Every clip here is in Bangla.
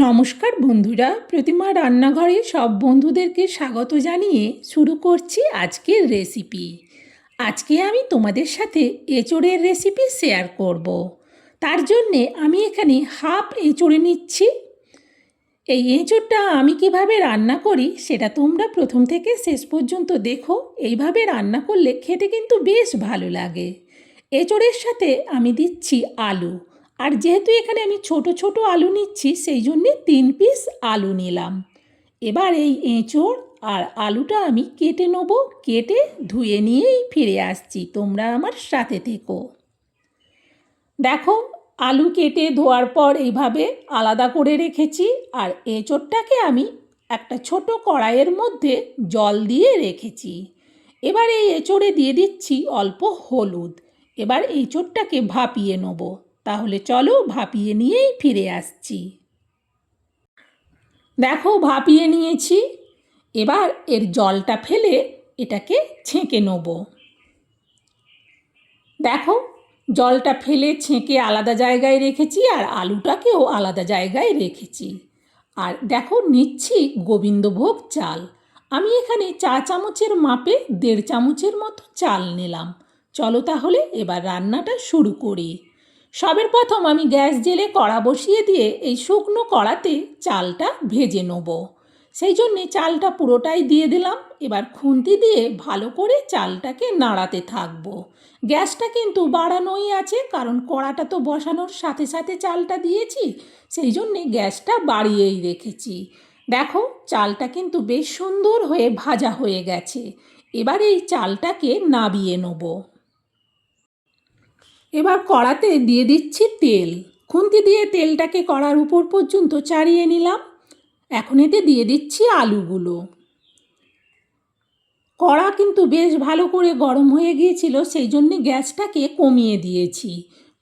নমস্কার বন্ধুরা, প্রতিমা রান্নাঘরে সব বন্ধুদেরকে স্বাগত জানিয়ে শুরু করছি আজকের রেসিপি। আজকে আমি তোমাদের সাথে এঁচোড়ের রেসিপি শেয়ার করব। তার জন্যে আমি এখানে হাফ এঁচোড়ে নিচ্ছি। এই এঁচোড়টা আমি কিভাবে রান্না করি সেটা তোমরা প্রথম থেকে শেষ পর্যন্ত দেখো। এইভাবে রান্না করলে খেতে কিন্তু বেশ ভালো লাগে। এঁচোড়ের সাথে আমি দিচ্ছি আলু, আর যেহেতু এখানে আমি ছোট ছোট আলু নিচ্ছি সেই জন্যে 3 পিস আলু নিলাম। এবার এই এঁচোড় আর আলুটা আমি কেটে নেব। কেটে ধুয়ে নিয়েই ফিরে আসছি, তোমরা আমার সাথে থেকো। দেখো, আলু কেটে ধোয়ার পর এইভাবে আলাদা করে রেখেছি। আর এঁচোড়টাকে আমি একটা ছোট কড়াইয়ের মধ্যে জল দিয়ে রেখেছি। এবার এই এঁচোড়ে দিয়ে দিচ্ছি অল্প হলুদ। এবার এঁচোড়টাকে ভাপিয়ে নেব। তাহলে চলো ভাপিয়ে নিয়েই ফিরে আসছি। দেখো, ভাপিয়ে নিয়েছি। এবার এর জলটা ফেলে এটাকে ছেঁকে নেব। দেখো, জলটা ফেলে ছেঁকে আলাদা জায়গায় রেখেছি, আর আলুটাকেও আলাদা জায়গায় রেখেছি। আর দেখো, নিচ্ছি গোবিন্দভোগ চাল। আমি এখানে 4 চামচের মাপে 1.5 চামচের মতো চাল নিলাম। চলো তাহলে এবার রান্নাটা শুরু করি। সবের প্রথম আমি গ্যাস জেলে কড়া বসিয়ে দিয়ে এই শুকনো কড়াতে চালটা ভেজে নেব। সেই জন্যে চালটা পুরোটাই দিয়ে দিলাম। এবার খুন্তি দিয়ে ভালো করে চালটাকে নাড়াতে থাকবো। গ্যাসটা কিন্তু বাড়ানোই আছে, কারণ কড়াটা তো বসানোর সাথে সাথে চালটা দিয়েছি, সেই জন্যে গ্যাসটা বাড়িয়েই রেখেছি। দেখো, চালটা কিন্তু বেশ সুন্দর হয়ে ভাজা হয়ে গেছে। এবার এই চালটাকে নাবিয়ে নেব। এবার কড়াতে দিয়ে দিচ্ছি তেল। খুন্তি দিয়ে তেলটাকে কড়ার উপর পর্যন্ত চাড়িয়ে নিলাম। এখন এতে দিয়ে দিচ্ছি আলুগুলো। কড়া কিন্তু বেশ ভালো করে গরম হয়ে গিয়েছিল, সেই জন্যে গ্যাসটাকে কমিয়ে দিয়েছি।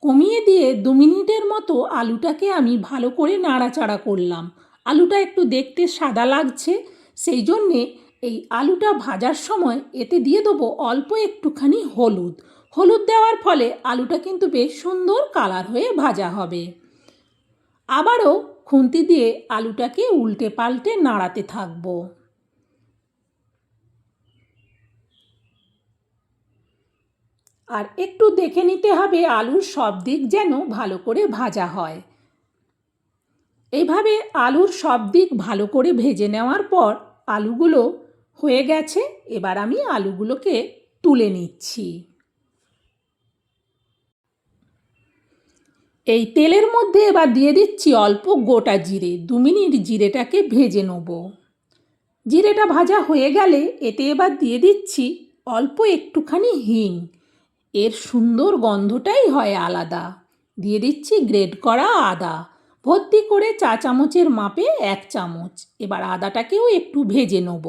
কমিয়ে দিয়ে 2 মিনিটের মতো আলুটাকে আমি ভালো করে নাড়াচাড়া করলাম। আলুটা একটু দেখতে সাদা লাগছে, সেই জন্যে এই আলুটা ভাজার সময় এতে দিয়ে দেবো অল্প একটুখানি হলুদ। হলুদ দেওয়ার ফলে আলুটা কিন্তু বেশ সুন্দর কালার হয়ে ভাজা হবে। আবারও খুন্তি দিয়ে আলুটাকে উল্টে পাল্টে নাড়াতে থাকবো। আর একটু দেখে নিতে হবে আলুর সব দিক যেন ভালো করে ভাজা হয়। এইভাবে আলুর সব দিক ভালো করে ভেজে নেওয়ার পর আলুগুলো হয়ে গেছে। এবার আমি আলুগুলোকে তুলে নিচ্ছি। এই তেলের মধ্যে এবার দিয়ে দিচ্ছি অল্প গোটা জিরে। 2 মিনিট জিরেটাকে ভেজে নেব। জিরেটা ভাজা হয়ে গেলে এতে এবার দিয়ে দিচ্ছি অল্প একটুখানি হিং। এর সুন্দর গন্ধটাই হয় আলাদা। দিয়ে দিচ্ছি গ্রেট করা আদা। ভর্তি করে 4 চামচের মাপে 1 চামচ। এবার আদাটাকেও একটু ভেজে নেব।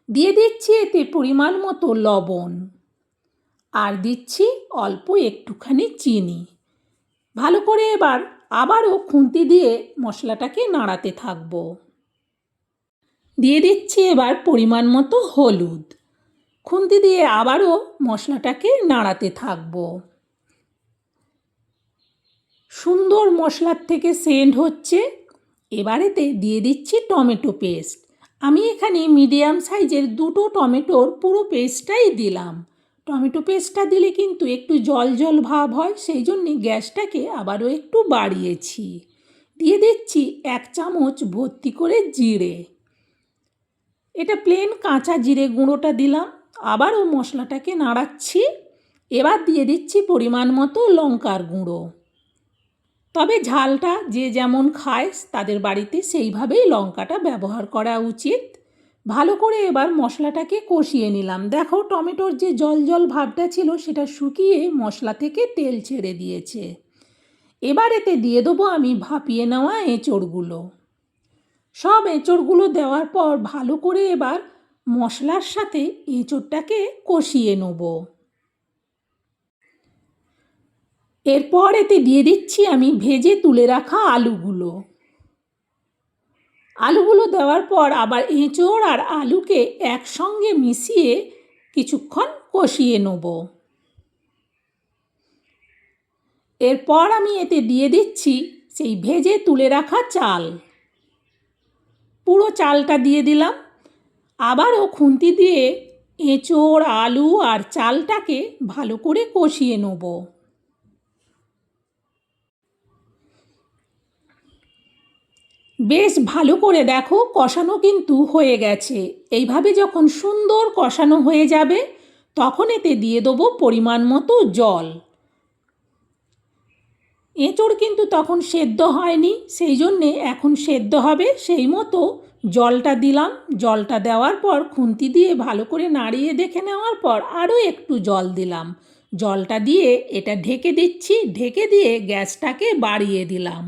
দিয়ে দিচ্ছি এতে পরিমাণ মতো লবণ। আর দিচ্ছি অল্প একটুখানি চিনি। ভালো করে এবার আবারও খুন্তি দিয়ে মশলাটাকে নাড়াতে থাকবো। দিয়ে দিচ্ছি এবার পরিমাণ মতো হলুদ। খুন্তি দিয়ে আবারও মশলাটাকে নাড়াতে থাকবো। সুন্দর মশলার থেকে সেন্ট হচ্ছে। এবারেতে দিয়ে দিচ্ছি টমেটো পেস্ট। আমি এখানে মিডিয়াম সাইজের 2টো টমেটোর পুরো পেস্টটাই দিলাম। টমেটো পেস্টটা দিলে কিন্তু একটু জল জল ভাব হয়, সেই জন্যে গ্যাসটাকে আবারও একটু বাড়িয়েছি। দিয়ে দিচ্ছি 1 চামচ ভর্তি করে জিরে। এটা প্লেন কাঁচা জিরে গুঁড়োটা দিলাম। আবারও মশলাটাকে নাড়াচ্ছি। এবার দিয়ে দিচ্ছি পরিমাণ মতো লঙ্কার গুঁড়ো। তবে ঝালটা যে যেমন খায় তাদের বাড়িতে সেইভাবেই লঙ্কাটা ব্যবহার করা উচিত। ভালো করে এবার মশলাটাকে কষিয়ে নিলাম। দেখো, টমেটোর যে জল জল ভাবটা ছিল সেটা শুকিয়ে মশলা থেকে তেল ছেড়ে দিয়েছে। এবার এতে দিয়ে দেবো আমি ভাপিয়ে নেওয়া এঁচোড়গুলো। সব এঁচোড়গুলো দেওয়ার পর ভালো করে এবার মশলার সাথে এঁচোড়টাকে কষিয়ে নেব। এরপর এতে দিয়ে দিচ্ছি আমি ভেজে তুলে রাখা আলুগুলো। আলুগুলো দেওয়ার পর আবার এঁচোড় আর আলুকে একসঙ্গে মিশিয়ে কিছুক্ষণ কষিয়ে নেব। এরপর আমি এতে দিয়ে দিচ্ছি সেই ভেজে তুলে রাখা চাল। পুরো চালটা দিয়ে দিলাম। আবারও খুন্তি দিয়ে এঁচোড়, আলু আর চালটাকে ভালো করে কষিয়ে নেব। বেশ ভালো করে দেখো কষানো কিন্তু হয়ে গেছে। এইভাবে যখন সুন্দর কষানো হয়ে যাবে তখন এতে দিয়ে দেবো পরিমাণ মতো জল। এঁচোড় কিন্তু তখন সেদ্ধ হয়নি, সেই জন্যে এখন সেদ্ধ হবে, সেই মতো জলটা দিলাম। জলটা দেওয়ার পর খুন্তি দিয়ে ভালো করে নাড়িয়ে দেখে নেওয়ার পর আরও একটু জল দিলাম। জলটা দিয়ে এটা ঢেকে দিচ্ছি, ঢেকে দিয়ে গ্যাসটাকে বাড়িয়ে দিলাম।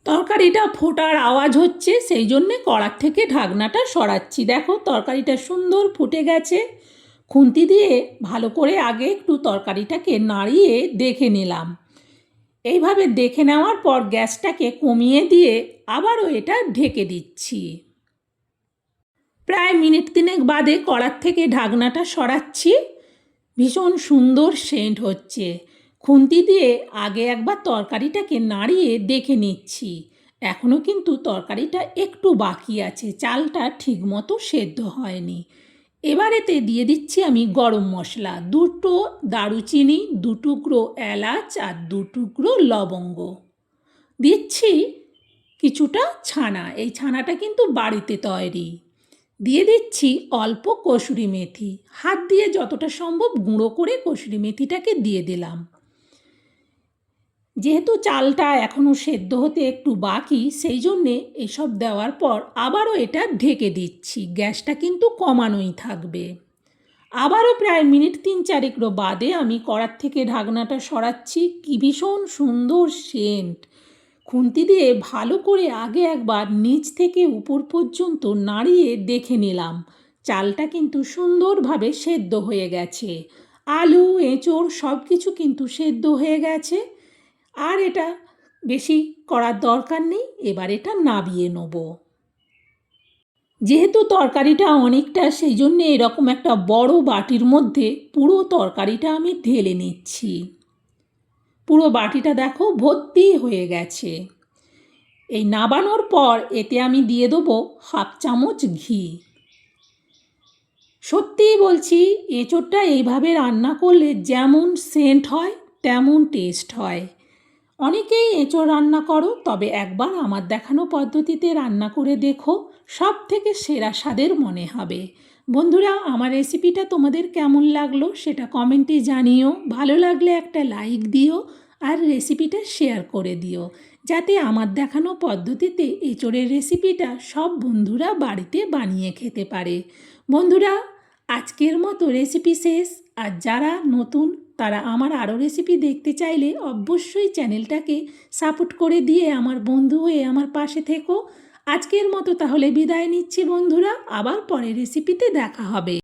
তরকারিটা ফোটার আওয়াজ হচ্ছে, সেই জন্যে কড়ার থেকে ঢাকনাটা সরাচ্ছি। দেখো তরকারিটা সুন্দর ফুটে গেছে। খুন্তি দিয়ে ভালো করে আগে একটু তরকারিটাকে নাড়িয়ে দেখে নিলাম। এইভাবে দেখে নেওয়ার পর গ্যাসটাকে কমিয়ে দিয়ে আবারও এটা ঢেকে দিচ্ছি। প্রায় মিনিট 3 বাদে কড়ার থেকে ঢাকনাটা সরাচ্ছি। ভীষণ সুন্দর সেন্ট হচ্ছে। খুন্তি দিয়ে আগে একবার তরকারিটাকে নাড়িয়ে দেখে নিচ্ছি। এখনও কিন্তু তরকারিটা একটু বাকি আছে, চালটা ঠিকমতো সেদ্ধ হয়নি। এবারেতে দিয়ে দিচ্ছি আমি গরম মশলা, 2টো দারুচিনি, 2 টুকরো এলাচ আর 2 টুকরো লবঙ্গ। দিচ্ছি কিছুটা ছানা, এই ছানাটা কিন্তু বাড়িতে তৈরি। দিয়ে দিচ্ছি অল্প কসুরি মেথি, হাত দিয়ে যতটা সম্ভব গুঁড়ো করে কসুরি মেথিটাকে দিয়ে দিলাম। যেহেতু চালটা এখনও সেদ্ধ হতে একটু বাকি, সেই জন্যে এসব দেওয়ার পর আবারও এটা ঢেকে দিচ্ছি। গ্যাসটা কিন্তু কমানোই থাকবে। আবারও প্রায় মিনিট 3-4 বাদে আমি কড়ার থেকে ঢাকনাটা সরাচ্ছি। কি ভীষণ সুন্দর সেন্ট। খুন্তি দিয়ে ভালো করে আগে একবার নিচ থেকে উপর পর্যন্ত নাড়িয়ে দেখে নিলাম। চালটা কিন্তু সুন্দরভাবে সেদ্ধ হয়ে গেছে। আলু, এঁচোড় সব কিছু কিন্তু সেদ্ধ হয়ে গেছে। আর এটা বেশি করার দরকার নেই। এবার এটা নামিয়ে নেব। যেহেতু তরকারিটা অনেকটা, সেই জন্যে এরকম একটা বড় বাটির মধ্যে পুরো তরকারিটা আমি ঢেলে নিচ্ছি। পুরো বাটিটা দেখো ভর্তি হয়ে গেছে। এই নাবানোর পর এতে আমি দিয়ে দেবো 1/2 চামচ ঘি। সত্যিই বলছি, এঁচোড়টা এইভাবে রান্না করলে যেমন সেন্ট হয় তেমন টেস্ট হয়। অনেকেই এঁচোড় রান্না করো, তবে একবার আমার দেখানো পদ্ধতিতে রান্না করে দেখো, সব থেকে সেরা স্বাদের মনে হবে। বন্ধুরা, আমার রেসিপিটা তোমাদের কেমন লাগলো সেটা কমেন্টে জানিও। ভালো লাগলে একটা লাইক দিও আর রেসিপিটা শেয়ার করে দিও, যাতে আমার দেখানো পদ্ধতিতে এঁচোড়ের রেসিপিটা সব বন্ধুরা বাড়িতে বানিয়ে খেতে পারে। বন্ধুরা, আজকের মতো রেসিপি শেষ। আর যারা নতুন তারা আমার আরও রেসিপি দেখতে চাইলে অবশ্যই চ্যানেলটাকে সাপোর্ট করে দিয়ে আমার বন্ধু হয়ে আমার পাশে থেকো। আজকের মতো তাহলে বিদায় নিচ্ছি বন্ধুরা, আবার পরের রেসিপিতে দেখা হবে।